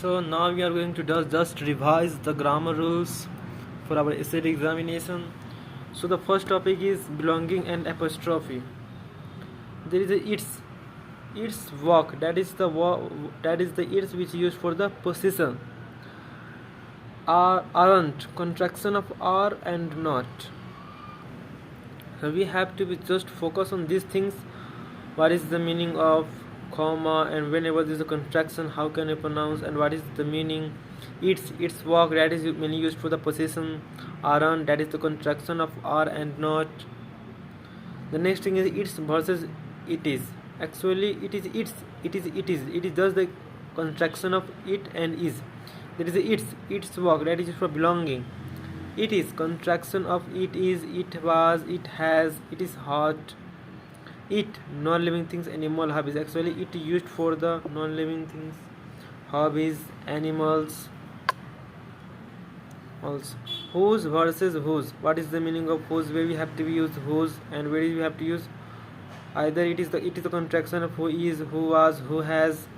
So now we are going to just revise the grammar rules for our essay examination. So the first topic is belonging and apostrophe. There is a its work, that is the its which is used for the possession. Aren't, contraction of are and not. So we have to be just focus on these things. What is the meaning of comma, and whenever there is a contraction, how can you pronounce, and what is the meaning? Its work, that is mainly used for the possession. Aren't, that is the contraction of are and not. The next thing is its versus it is. Actually it is just the contraction of it and is. There is its work, that is for belonging. It is contraction of it is, it was, it has, it is hot. It, non-living things, animal, hobbies. Actually it used for the non-living things, hobbies, animals. Also, whose versus whose. What is the meaning of whose? Where we have to use whose, and where we have to use either. It is the contraction of who is, who was, who has.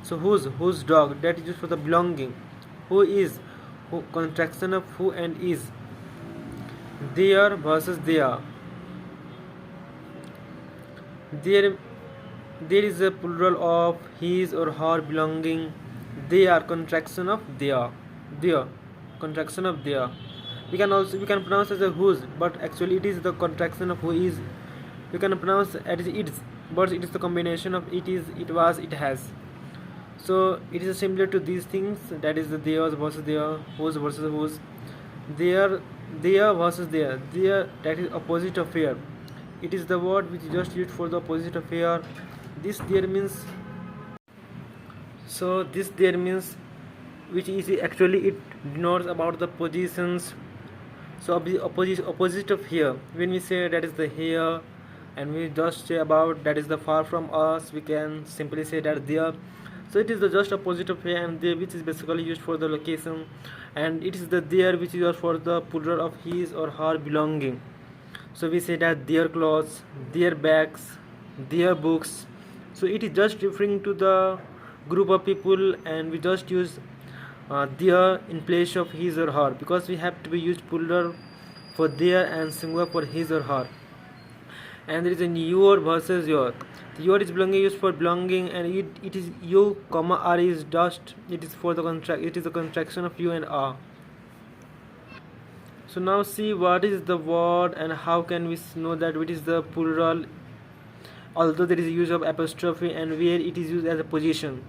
So whose dog, that is used for the belonging. Who is, who, contraction of who and is. Their versus their. There is a plural of his or her belonging. They are contraction of their, contraction of their. We can pronounce as a whose, but actually it is the contraction of who is. We can pronounce as its, but it is the combination of it is, it was, it has. So it is similar to these things, that is the theirs versus their, whose versus whose. Their versus their, that is opposite of here. It is the word which is just used for the opposite of here. This there means, so this there means, which is actually it denotes about the positions. So opposite of here, when we say that is the here, and we just say about that is the far from us, we can simply say that there. So it is the just opposite of here and there, which is basically used for the location, and it is the there which is used for the plural of his or her belonging. So we say that their clothes, their bags, their books. So it is just referring to the group of people, and we just use their in place of his or her, because we have to be used plural for their and singular for his or her. And there is a your versus your. Your is belonging, used for belonging, and it is you comma r is just, it is for the contract, it is the contraction of you and r. So now see what is the word and how can we know that it is the plural, although there is a use of apostrophe, and where it is used as a position.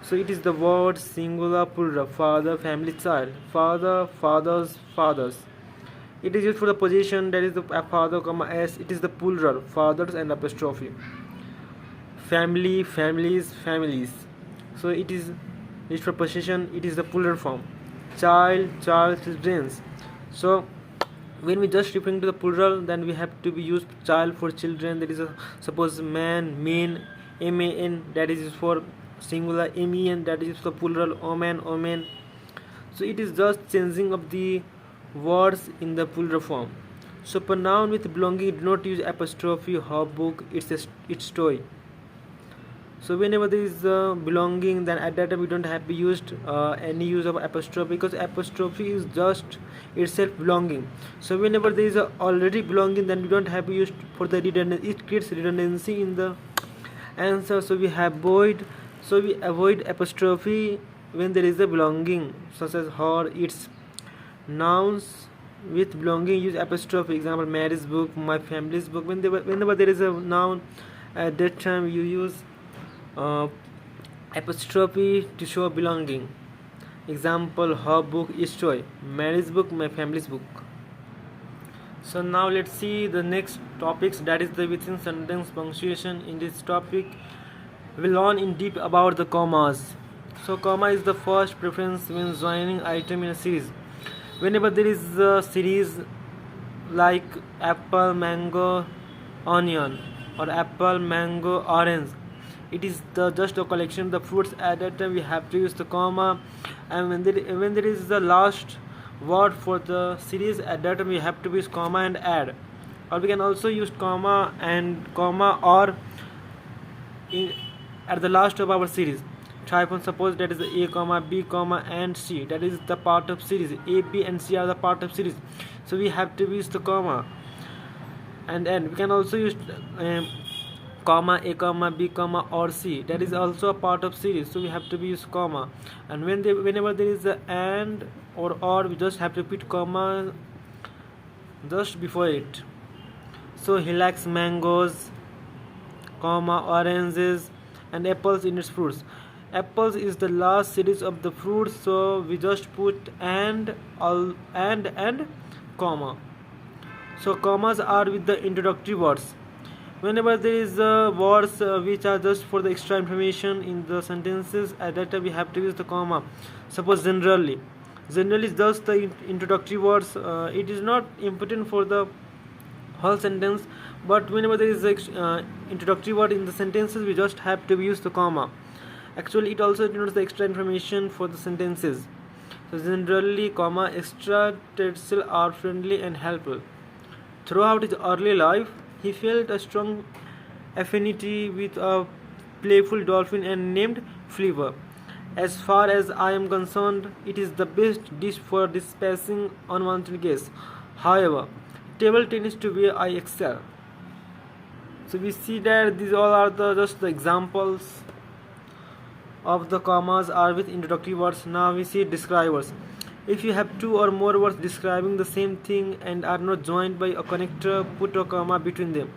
So it is the word singular plural, father, family, child. Father, fathers, fathers. It is used for the position, that is the father comma s. It is the plural, fathers and apostrophe. Family, families, families. So it is used for position, it is the plural form. Child, child, children. So when we just referring to the plural, then we have to be used child for children. There is a suppose man, men, man, that is used for singular, men, that is for plural, omen, omen. So it is just changing of the words in the plural form. So pronoun with belonging do not use apostrophe, her book, its toy. So whenever there is belonging, then at that time we don't have to used any use of apostrophe, because apostrophe is just itself belonging. So whenever there is already belonging, then we don't have to use for the redundancy. It creates redundancy in the answer. So we avoid apostrophe when there is a belonging, such as her, its. Nouns with belonging use apostrophe. Example, Mary's book, my family's book. Whenever there is a noun, at that time you use apostrophe to show belonging. Example, her book is toy, Mary's book, my family's book. So now let's see the next topics, that is the within sentence punctuation. In this topic we'll learn in deep about the commas. So comma is the first preference when joining item in a series. Whenever there is a series like apple, mango, onion, or apple, mango, orange, it is just a collection of the fruits. At that time we have to use the comma, and when there is the last word for the series, at that time we have to use comma and add. Or we can also use comma or at the last of our series. Trifon, suppose that is A comma B comma and C, that is the part of series. A, B and C are the part of series, so we have to use the comma. And we can also use comma A comma B comma or C, that is also a part of series, so we have to use comma. And whenever there is a and or, we just have to put comma just before it. So he likes mangoes, comma, oranges and apples in its fruits. Apples is the last series of the fruits, so we just put and comma. So commas are with the introductory words. Whenever there is words which are just for the extra information in the sentences, at that time we have to use the comma. Suppose generally is just the introductory words. It is not important for the whole sentence, but whenever there is introductory word in the sentences, we just have to use the comma. Actually, it also denotes the extra information for the sentences. So generally, comma, extraterrestrial are friendly and helpful. Throughout his early life, he felt a strong affinity with a playful dolphin and named Fliver. As far as I am concerned, it is the best dish for dispatching unwanted guests. However, table tennis to where I excel. So we see that these all are just the examples of the commas are with introductory words. Now we see describers. If you have two or more words describing the same thing and are not joined by a connector, put a comma between them.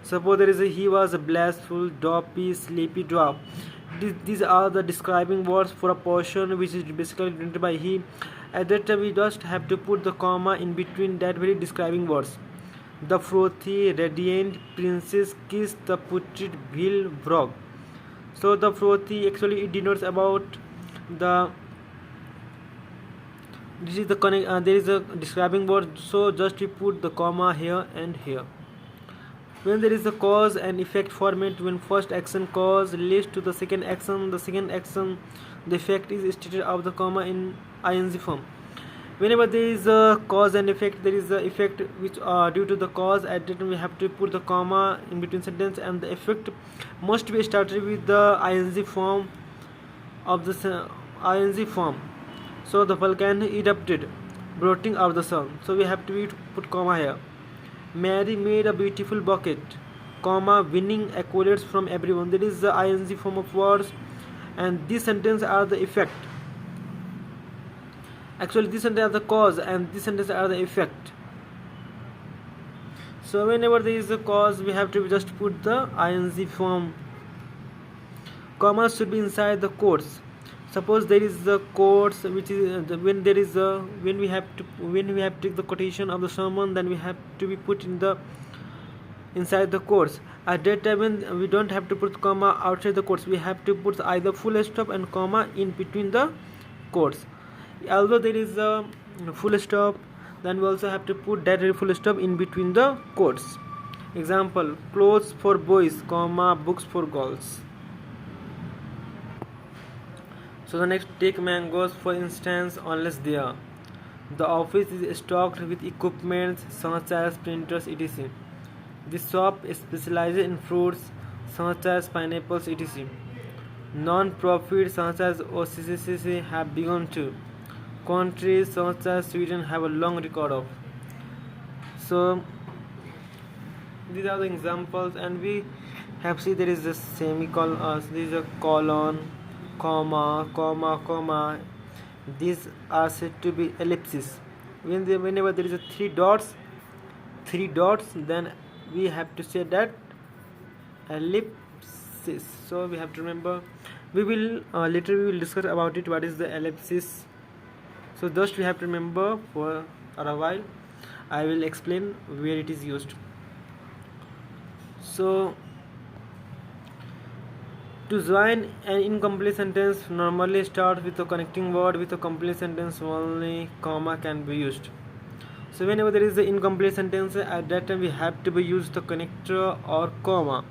Suppose there is he was a blissful, dopey, sleepy dwarf. These are the describing words for a person which is basically denoted by he. At that time we just have to put the comma in between that very describing words. The frothy, radiant princess kissed the putrid veal frog. So the frothy, actually it denotes about the, this is the there is a describing word, so just we put the comma here and here. When there is a cause and effect format, when first action cause leads to the second action, the effect is stated of the comma in ing form. Whenever there is a cause and effect, there is a effect which due to the cause, at that time we have to put the comma in between sentence, and the effect must be started with the ing form of the ing form. So the volcano erupted, blotting out the sun, so we have to put comma here. Mary made a beautiful bucket, comma, winning accolades from everyone. That is the ing form of words, and these sentences are the effect. Actually, these sentences are the cause and these sentences are the effect. So whenever there is a cause, we have to just put the ing form. Commas should be inside the quotes. Suppose there is the quotes which is when there is when we have take the quotation of the sermon, then we have to be put in the inside the quotes. At that time when we don't have to put comma outside the quotes, we have to put either full stop and comma in between the quotes. Although there is a full stop, then we also have to put that full stop in between the quotes. Example: clothes for boys, comma, books for girls. So the next, take mangoes for instance. Unless there, the office is stocked with equipment such as printers, etc. This shop specializes in fruits such as pineapples, etc. Non-profits such as OCCC have begun to. Countries such as Sweden have a long record of. So these are the examples, and we have seen there is a semicolon, there is a colon, comma, comma, comma. These are said to be ellipses. Whenever there is a three dots, then we have to say that ellipsis. So we have to remember. We will later we will discuss about it. What is the ellipsis? So just we have to remember for a while. I will explain where it is used. So to join an incomplete sentence, normally start with a connecting word. With a complete sentence, only comma can be used. So whenever there is an incomplete sentence, at that time we have to use the connector or comma.